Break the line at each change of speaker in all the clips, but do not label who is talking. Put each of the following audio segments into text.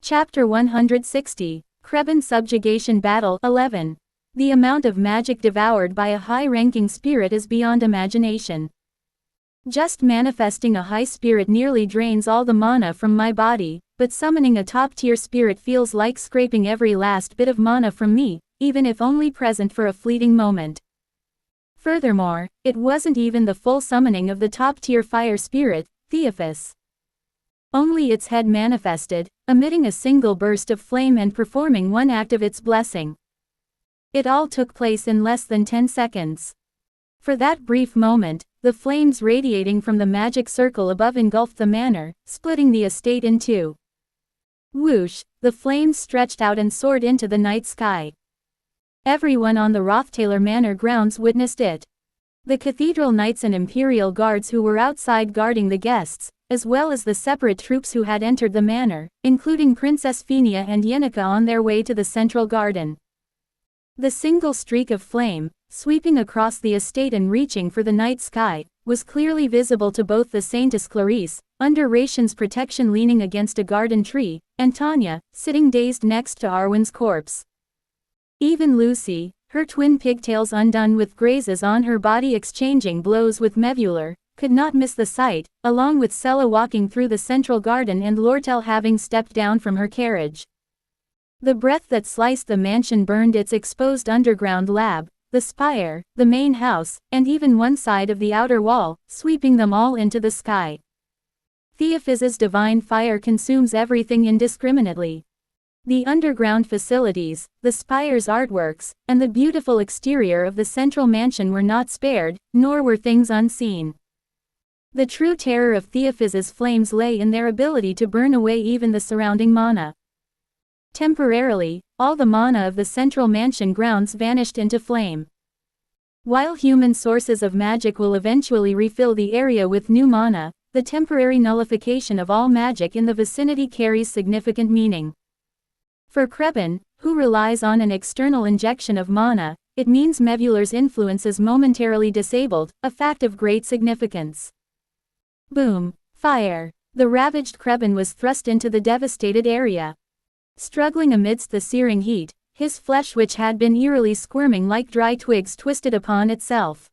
Chapter 160, Krebin Subjugation Battle 11. The amount of magic devoured by a high-ranking spirit is beyond imagination. Just manifesting a high spirit nearly drains all the mana from my body, but summoning a top-tier spirit feels like scraping every last bit of mana from me, even if only present for a fleeting moment. Furthermore, it wasn't even the full summoning of the top-tier fire spirit, Theophis. Only its head manifested, emitting a single burst of flame and performing one act of its blessing. It all took place in less than 10 seconds. For that brief moment, the flames radiating from the magic circle above engulfed the manor, splitting the estate in two. Whoosh, the flames stretched out and soared into the night sky. Everyone on the Roththaler Manor grounds witnessed it. The cathedral knights and imperial guards who were outside guarding the guests, as well as the separate troops who had entered the manor, including Princess Phenia and Yenica on their way to the central garden. The single streak of flame, sweeping across the estate and reaching for the night sky, was clearly visible to both the Saintess Clarice, under Ration's protection leaning against a garden tree, and Tanya, sitting dazed next to Arwen's corpse. Even Lucy, her twin pigtails undone with grazes on her body exchanging blows with Mevulur, could not miss the sight, along with Sella walking through the central garden and Lortel having stepped down from her carriage. The breath that sliced the mansion burned its exposed underground lab, the spire, the main house, and even one side of the outer wall, sweeping them all into the sky. Theophis's divine fire consumes everything indiscriminately. The underground facilities, the spire's artworks, and the beautiful exterior of the central mansion were not spared, nor were things unseen. The true terror of Theophis's flames lay in their ability to burn away even the surrounding mana. Temporarily, all the mana of the central mansion grounds vanished into flame. While human sources of magic will eventually refill the area with new mana, the temporary nullification of all magic in the vicinity carries significant meaning. For Krebin, who relies on an external injection of mana, it means Mevulur's influence is momentarily disabled, a fact of great significance. Boom! Fire! The ravaged Krebin was thrust into the devastated area. Struggling amidst the searing heat, his flesh which had been eerily squirming like dry twigs twisted upon itself.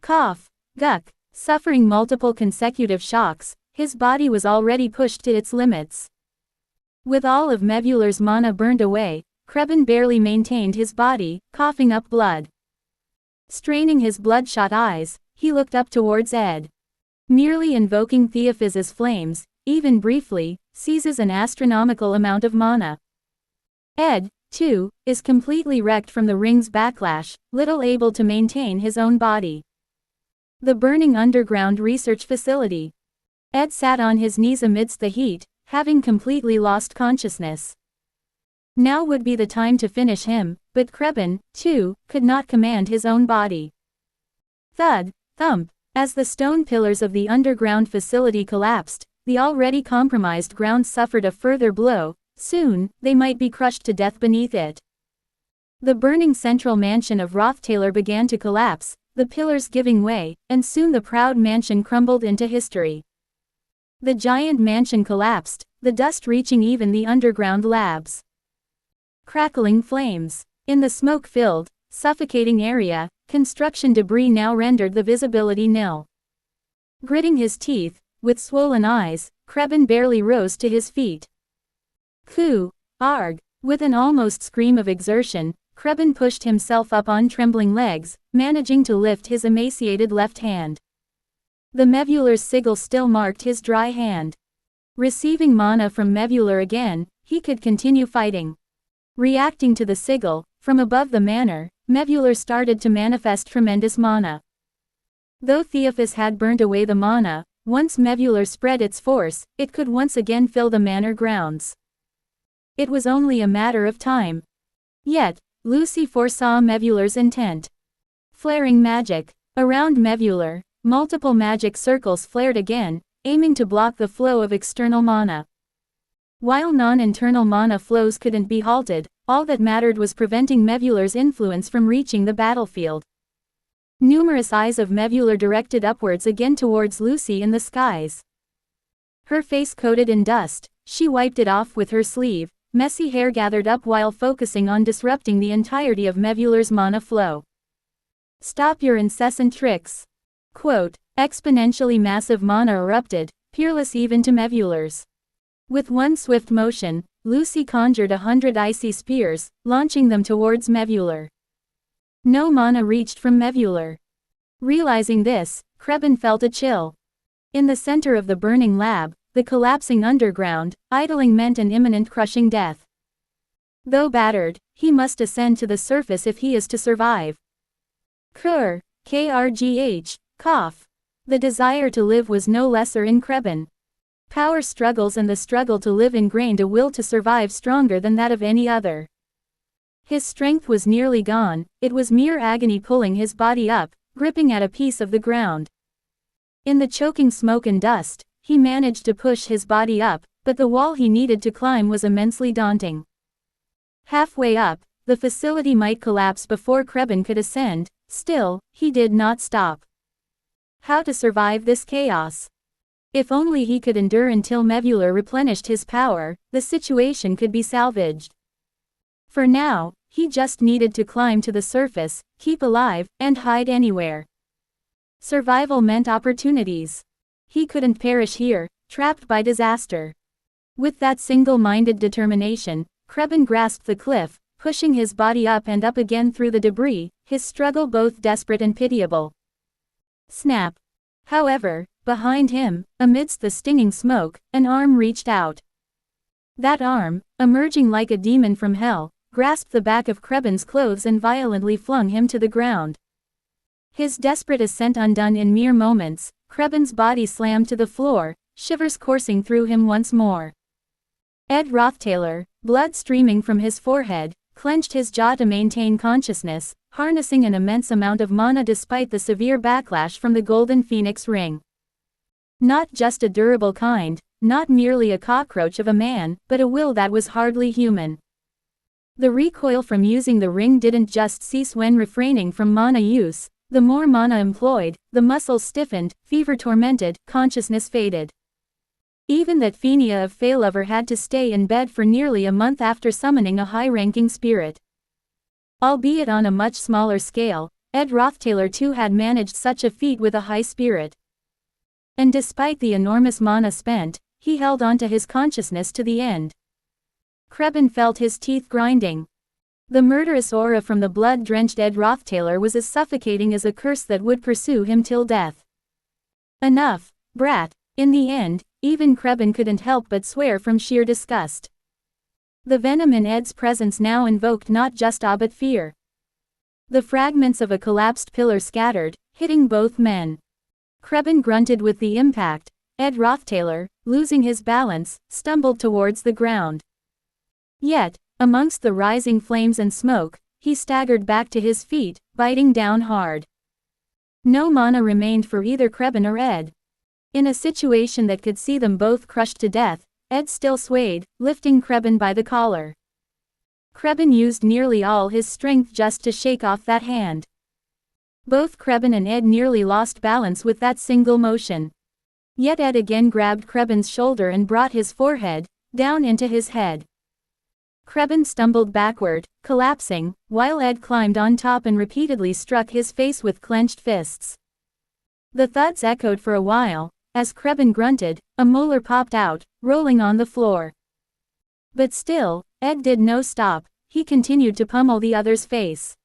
Cough! Guck! Suffering multiple consecutive shocks, his body was already pushed to its limits. With all of Mevulur's mana burned away, Krebin barely maintained his body, coughing up blood. Straining his bloodshot eyes, he looked up towards Ed. Merely invoking Theophis's flames, even briefly, seizes an astronomical amount of mana. Ed, too, is completely wrecked from the ring's backlash, little able to maintain his own body. The burning underground research facility. Ed sat on his knees amidst the heat, having completely lost consciousness. Now would be the time to finish him, but Krebin, too, could not command his own body. Thud, thump, as the stone pillars of the underground facility collapsed, the already compromised ground suffered a further blow. Soon, they might be crushed to death beneath it. The burning central mansion of Roththaler began to collapse, the pillars giving way, and soon the proud mansion crumbled into history. The giant mansion collapsed, the dust reaching even the underground labs. Crackling flames. In the smoke-filled, suffocating area, construction debris now rendered the visibility nil. Gritting his teeth, with swollen eyes, Krebin barely rose to his feet. Coo! Arg! With an almost scream of exertion, Krebin pushed himself up on trembling legs, managing to lift his emaciated left hand. The Mevulur's sigil still marked his dry hand. Receiving mana from Mevulur again, he could continue fighting. Reacting to the sigil, from above the manor, Mevulur started to manifest tremendous mana. Though Theophis had burned away the mana, once Mevulur spread its force, it could once again fill the manor grounds. It was only a matter of time. Yet, Lucy foresaw Mevulur's intent. Flaring magic. Around Mevulur, multiple magic circles flared again, aiming to block the flow of external mana. While non-internal mana flows couldn't be halted, all that mattered was preventing Mevulur's influence from reaching the battlefield. Numerous eyes of Mevulur directed upwards again towards Lucy in the skies. Her face coated in dust, She wiped it off with her sleeve, messy hair gathered up while focusing on disrupting the entirety of Mevular's mana flow. Stop your incessant tricks. Quote, exponentially massive mana erupted, peerless even to Mevulars. With one swift motion, Lucy conjured 100 icy spears, launching them towards Mevular. No mana reached from Mevular. Realizing this, Krebin felt a chill. In the center of the burning lab, the collapsing underground, idling meant an imminent crushing death. Though battered, he must ascend to the surface if he is to survive. KRGH, cough. The desire to live was no lesser in Krebin. Power struggles and the struggle to live ingrained a will to survive stronger than that of any other. His strength was nearly gone, it was mere agony pulling his body up, gripping at a piece of the ground. In the choking smoke and dust, he managed to push his body up, but the wall he needed to climb was immensely daunting. Halfway up, the facility might collapse before Krebin could ascend, still, he did not stop. How to survive this chaos? If only he could endure until Mevular replenished his power, the situation could be salvaged. For now, he just needed to climb to the surface, keep alive, and hide anywhere. Survival meant opportunities. He couldn't perish here, trapped by disaster. With that single-minded determination, Krebin grasped the cliff, pushing his body up and up again through the debris, his struggle both desperate and pitiable. Snap. However, behind him, amidst the stinging smoke, an arm reached out. That arm, emerging like a demon from hell, grasped the back of Krebin's clothes and violently flung him to the ground. His desperate ascent undone in mere moments, Krebin's body slammed to the floor, shivers coursing through him once more. Ed Rothtailor, blood streaming from his forehead, clenched his jaw to maintain consciousness, harnessing an immense amount of mana despite the severe backlash from the Golden Phoenix ring. Not just a durable kind, not merely a cockroach of a man, but a will that was hardly human. The recoil from using the ring didn't just cease when refraining from mana use. The more mana employed, the muscles stiffened, fever tormented, consciousness faded. Even that Phenia of Feylover had to stay in bed for nearly a month after summoning a high-ranking spirit. Albeit on a much smaller scale, Ed Rothtailor too had managed such a feat with a high spirit. And despite the enormous mana spent, he held on to his consciousness to the end. Krebin felt his teeth grinding. The murderous aura from the blood-drenched Ed Rothtailor was as suffocating as a curse that would pursue him till death. Enough, brat. In the end, even Krebin couldn't help but swear from sheer disgust. The venom in Ed's presence now invoked not just awe but fear. The fragments of a collapsed pillar scattered, hitting both men. Krebin grunted with the impact. Ed Rothtailor, losing his balance, stumbled towards the ground. Yet, amongst the rising flames and smoke, he staggered back to his feet, biting down hard. No mana remained for either Krebin or Ed. In a situation that could see them both crushed to death, Ed still swayed, lifting Krebin by the collar. Krebin used nearly all his strength just to shake off that hand. Both Krebin and Ed nearly lost balance with that single motion. Yet Ed again grabbed Krebin's shoulder and brought his forehead down into his head. Krebin stumbled backward, collapsing, while Ed climbed on top and repeatedly struck his face with clenched fists. The thuds echoed for a while. As Krebin grunted, a molar popped out, rolling on the floor. But still, Ed did no stop, he continued to pummel the other's face.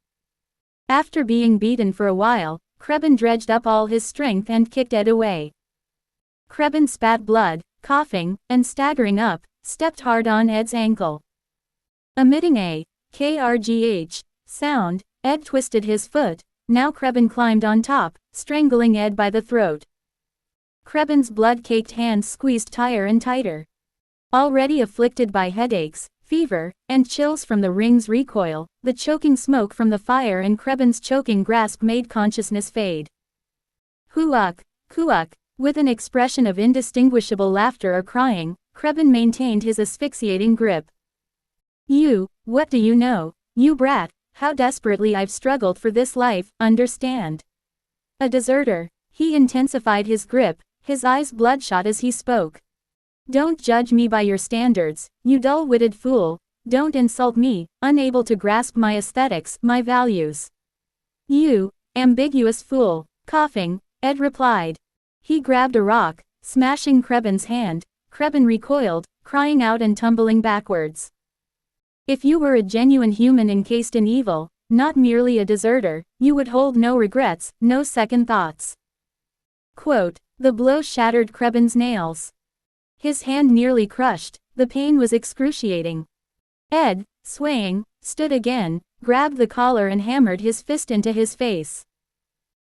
After being beaten for a while, Krebin dredged up all his strength and kicked Ed away. Krebin spat blood, coughing, and staggering up, stepped hard on Ed's ankle. Emitting a KRGH sound, Ed twisted his foot. Now Krebin climbed on top, strangling Ed by the throat. Krebin's blood-caked hands squeezed tighter and tighter. Already afflicted by headaches, fever, and chills from the ring's recoil, the choking smoke from the fire and Krebin's choking grasp made consciousness fade. Huak, kuak. With an expression of indistinguishable laughter or crying, Krebin maintained his asphyxiating grip. What do you know, you brat, how desperately I've struggled for this life, understand? A deserter. He intensified his grip, his eyes bloodshot as he spoke. Don't judge me by your standards, you dull-witted fool. Don't insult me, unable to grasp my aesthetics, my values. You ambiguous fool. Coughing, Ed replied. He grabbed a rock, smashing Krebin's hand. Krebin recoiled, crying out and tumbling backwards. If you were a genuine human encased in evil, not merely a deserter, you would hold no regrets, no second thoughts. Quote, the blow shattered Krebin's nails. His hand nearly crushed, the pain was excruciating. Ed, swaying, stood again, grabbed the collar and hammered his fist into his face.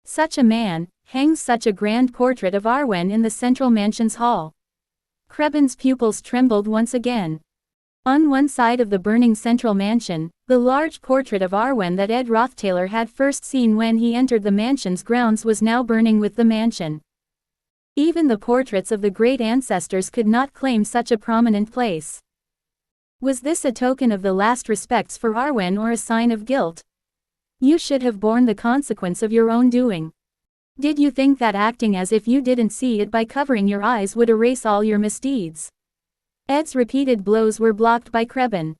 Such a man, hangs such a grand portrait of Arwen in the central mansion's hall. Krebin's pupils trembled once again. On one side of the burning central mansion, the large portrait of Arwen that Ed Rothtailor had first seen when he entered the mansion's grounds was now burning with the mansion. Even the portraits of the great ancestors could not claim such a prominent place. Was this a token of the last respects for Arwen or a sign of guilt? You should have borne the consequence of your own doing. Did you think that acting as if you didn't see it by covering your eyes would erase all your misdeeds? Ed's repeated blows were blocked by Krebin.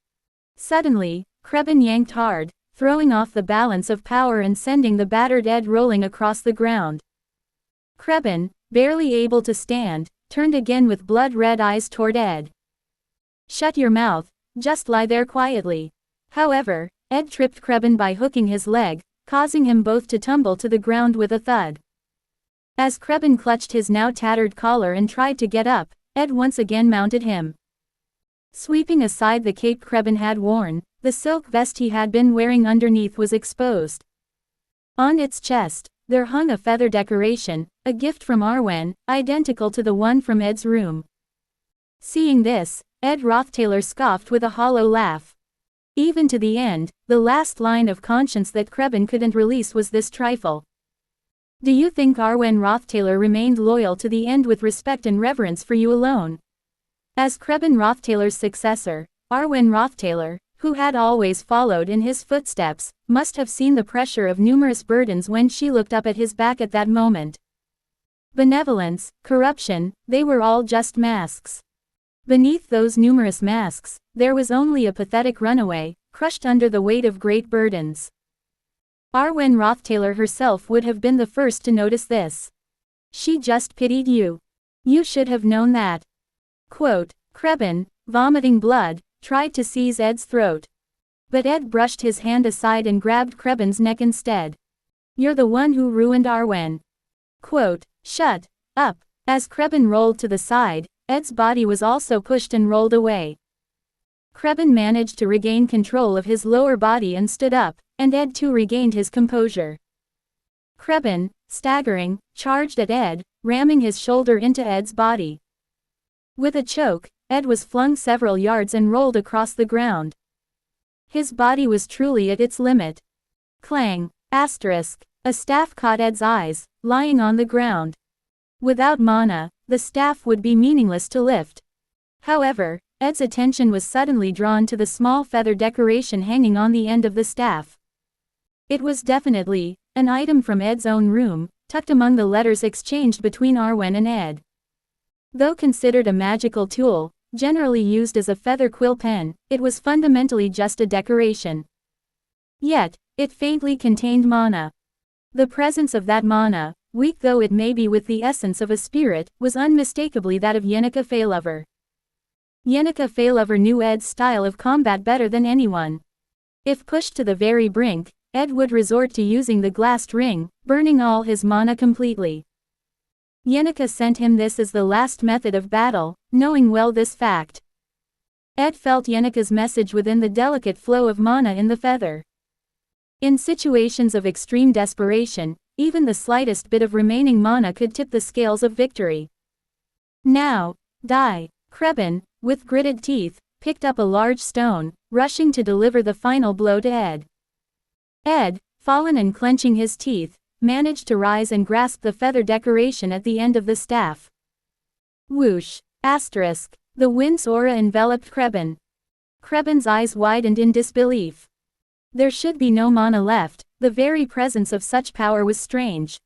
Suddenly, Krebin yanked hard, throwing off the balance of power and sending the battered Ed rolling across the ground. Krebin, barely able to stand, turned again with blood-red eyes toward Ed. Shut your mouth, just lie there quietly. However, Ed tripped Krebin by hooking his leg, causing him both to tumble to the ground with a thud. As Krebin clutched his now tattered collar and tried to get up, Ed once again mounted him. Sweeping aside the cape Krebin had worn, the silk vest he had been wearing underneath was exposed. On its chest, there hung a feather decoration, a gift from Arwen, identical to the one from Ed's room. Seeing this, Ed Rothtailor scoffed with a hollow laugh. Even to the end, the last line of conscience that Krebin couldn't release was this trifle. Do you think Arwen Rothtailor remained loyal to the end with respect and reverence for you alone? As Krebin Rothtailor's successor, Arwen Rothtailor, who had always followed in his footsteps, must have seen the pressure of numerous burdens when she looked up at his back at that moment. Benevolence, corruption, they were all just masks. Beneath those numerous masks, there was only a pathetic runaway, crushed under the weight of great burdens. Arwen Rothtailor herself would have been the first to notice this. She just pitied you. You should have known that. Quote, Krebin, vomiting blood, tried to seize Ed's throat. But Ed brushed his hand aside and grabbed Krebin's neck instead. You're the one who ruined Arwen. Quote, shut up. As Krebin rolled to the side, Ed's body was also pushed and rolled away. Krebin managed to regain control of his lower body and stood up, and Ed too regained his composure. Krebin, staggering, charged at Ed, ramming his shoulder into Ed's body. With a choke, Ed was flung several yards and rolled across the ground. His body was truly at its limit. Clang, asterisk, a staff caught Ed's eyes, lying on the ground. Without mana, the staff would be meaningless to lift. However, Ed's attention was suddenly drawn to the small feather decoration hanging on the end of the staff. It was definitely an item from Ed's own room, tucked among the letters exchanged between Arwen and Ed. Though considered a magical tool, generally used as a feather quill pen, it was fundamentally just a decoration. Yet, it faintly contained mana. The presence of that mana, weak though it may be with the essence of a spirit, was unmistakably that of Yennefer Feylover. Yennefer Feylover knew Ed's style of combat better than anyone. If pushed to the very brink, Ed would resort to using the glassed ring, burning all his mana completely. Yennefer sent him this as the last method of battle, knowing well this fact. Ed felt Yennefer's message within the delicate flow of mana in the feather. In situations of extreme desperation, even the slightest bit of remaining mana could tip the scales of victory. Now, die. Krebin, with gritted teeth, picked up a large stone, rushing to deliver the final blow to Ed. Ed, fallen and clenching his teeth, managed to rise and grasp the feather decoration at the end of the staff. Whoosh! Asterisk. The wind's aura enveloped Krebin. Krebin's eyes widened in disbelief. There should be no mana left, the very presence of such power was strange.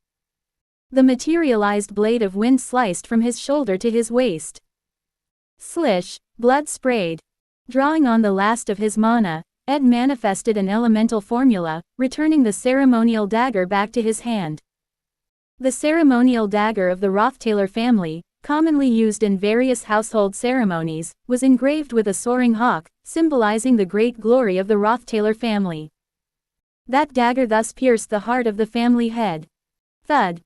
The materialized blade of wind sliced from his shoulder to his waist. Slish, blood sprayed. Drawing on the last of his mana, Ed manifested an elemental formula, returning the ceremonial dagger back to his hand. The ceremonial dagger of the Rothtaler family, commonly used in various household ceremonies, was engraved with a soaring hawk, symbolizing the great glory of the Rothtaler family. That dagger thus pierced the heart of the family head. Thud.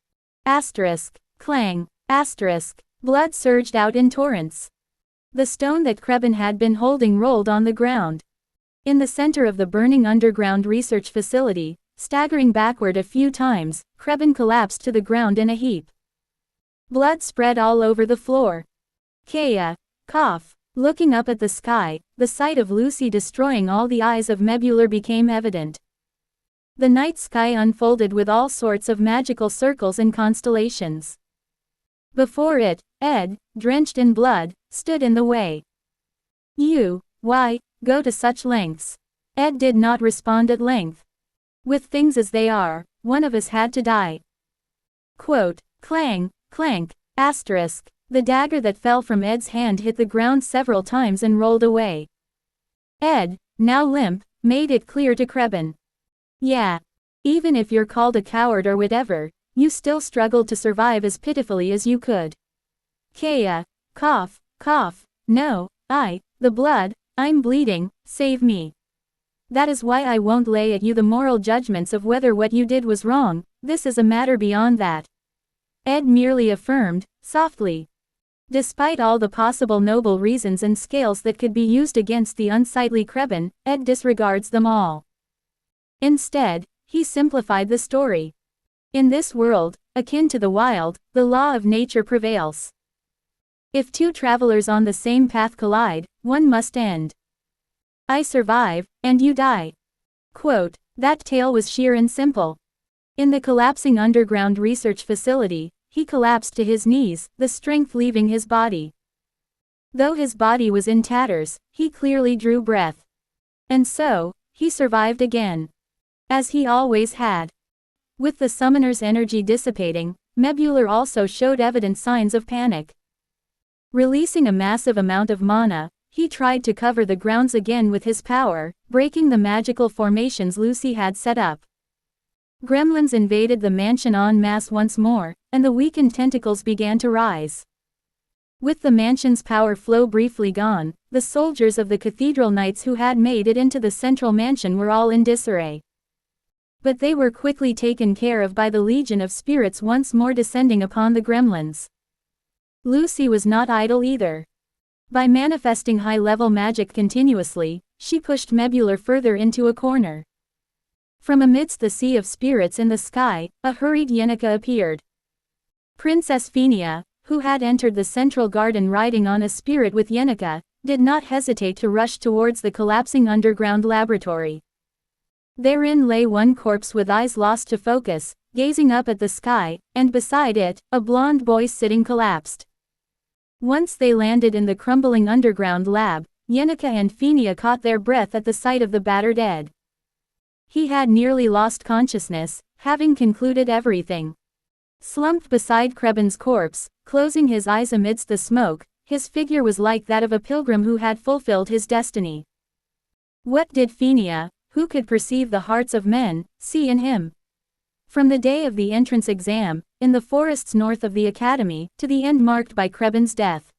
Asterisk. Clang. Asterisk. Blood surged out in torrents. The stone that Krebin had been holding rolled on the ground. In the center of the burning underground research facility, staggering backward a few times, Krebin collapsed to the ground in a heap. Blood spread all over the floor. Kaya. Cough. Looking up at the sky, the sight of Lucy destroying all the eyes of Mebular became evident. The night sky unfolded with all sorts of magical circles and constellations. Before it, Ed, drenched in blood, stood in the way. Why go to such lengths? Ed did not respond at length. With things as they are, one of us had to die. Quote, clang, clank, asterisk. The dagger that fell from Ed's hand hit the ground several times and rolled away. Ed, now limp, made it clear to Krebin. Yeah. Even if you're called a coward or whatever, you still struggled to survive as pitifully as you could. Kaya. Cough, cough. No, the blood, I'm bleeding, save me. That is why I won't lay at you the moral judgments of whether what you did was wrong, this is a matter beyond that. Ed merely affirmed, softly. Despite all the possible noble reasons and scales that could be used against the unsightly Krebin, Ed disregards them all. Instead, he simplified the story. In this world, akin to the wild, the law of nature prevails. If two travelers on the same path collide, one must end. I survive, and you die. Quote, that tale was sheer and simple. In the collapsing underground research facility, he collapsed to his knees, the strength leaving his body. Though his body was in tatters, he clearly drew breath. And so, he survived again. As he always had. With the summoner's energy dissipating, Mebular also showed evident signs of panic. Releasing a massive amount of mana, he tried to cover the grounds again with his power, breaking the magical formations Lucy had set up. Gremlins invaded the mansion en masse once more, and the weakened tentacles began to rise. With the mansion's power flow briefly gone, the soldiers of the cathedral knights who had made it into the central mansion were all in disarray. But they were quickly taken care of by the legion of spirits once more descending upon the gremlins. Lucy was not idle either. By manifesting high-level magic continuously, she pushed Mebular further into a corner. From amidst the sea of spirits in the sky, a hurried Yenica appeared. Princess Phenia, who had entered the central garden riding on a spirit with Yenica, did not hesitate to rush towards the collapsing underground laboratory. Therein lay one corpse with eyes lost to focus, gazing up at the sky, and beside it, a blonde boy sitting collapsed. Once they landed in the crumbling underground lab, Yenica and Phenia caught their breath at the sight of the battered Ed. He had nearly lost consciousness, having concluded everything. Slumped beside Krebin's corpse, closing his eyes amidst the smoke, his figure was like that of a pilgrim who had fulfilled his destiny. What did Phenia, who could perceive the hearts of men, see in him? From the day of the entrance exam, in the forests north of the academy, to the end marked by Krebin's death.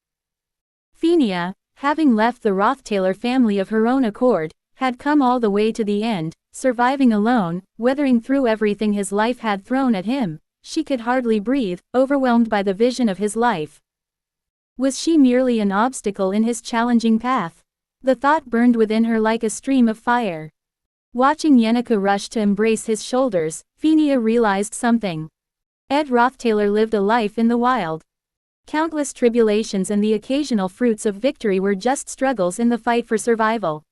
Phenia, having left the Rothtaler family of her own accord, had come all the way to the end, surviving alone, weathering through everything his life had thrown at him. She could hardly breathe, overwhelmed by the vision of his life. Was she merely an obstacle in his challenging path? The thought burned within her like a stream of fire. Watching Yenica rush to embrace his shoulders, Phenia realized something. Ed Rothtaler lived a life in the wild. Countless tribulations and the occasional fruits of victory were just struggles in the fight for survival.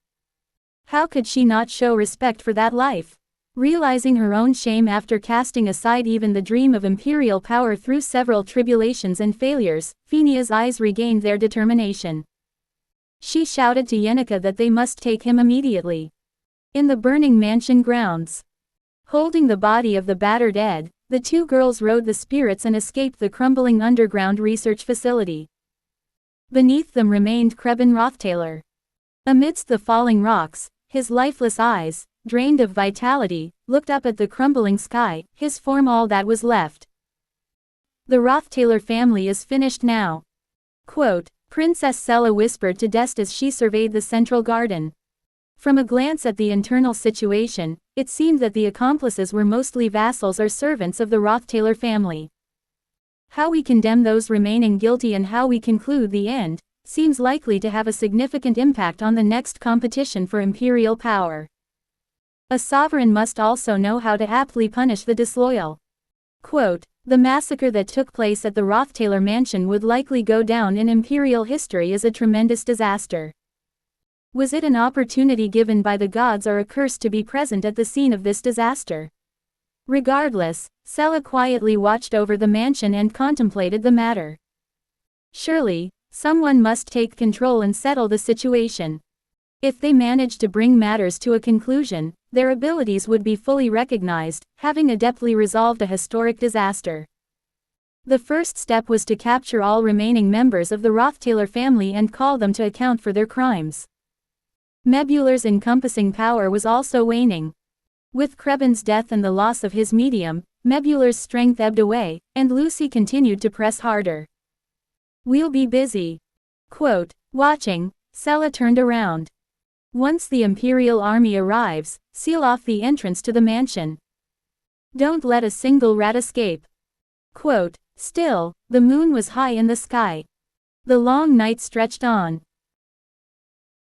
How could she not show respect for that life? Realizing her own shame after casting aside even the dream of imperial power through several tribulations and failures, Phenia's eyes regained their determination. She shouted to Yenica that they must take him immediately. In the burning mansion grounds. Holding the body of the battered Ed, the two girls rode the spirits and escaped the crumbling underground research facility. Beneath them remained Krebin Rothtaler. Amidst the falling rocks, his lifeless eyes, drained of vitality, looked up at the crumbling sky, his form all that was left. The Rothtaler family is finished now. Quote, Princess Sela whispered to Dest as she surveyed the central garden. From a glance at the internal situation, it seemed that the accomplices were mostly vassals or servants of the Rothtaler family. How we condemn those remaining guilty and how we conclude the end, seems likely to have a significant impact on the next competition for imperial power. A sovereign must also know how to aptly punish the disloyal. Quote, the massacre that took place at the Rothtaler mansion would likely go down in imperial history as a tremendous disaster. Was it an opportunity given by the gods or a curse to be present at the scene of this disaster? Regardless, Sela quietly watched over the mansion and contemplated the matter. Surely, someone must take control and settle the situation. If they managed to bring matters to a conclusion, their abilities would be fully recognized, having adeptly resolved a historic disaster. The first step was to capture all remaining members of the Rothtaler family and call them to account for their crimes. Mebular's encompassing power was also waning. With Krebin's death and the loss of his medium, Mebular's strength ebbed away, and Lucy continued to press harder. We'll be busy. Quote, watching, Sela turned around. Once the Imperial army arrives, seal off the entrance to the mansion. Don't let a single rat escape. Quote, still, the moon was high in the sky. The long night stretched on.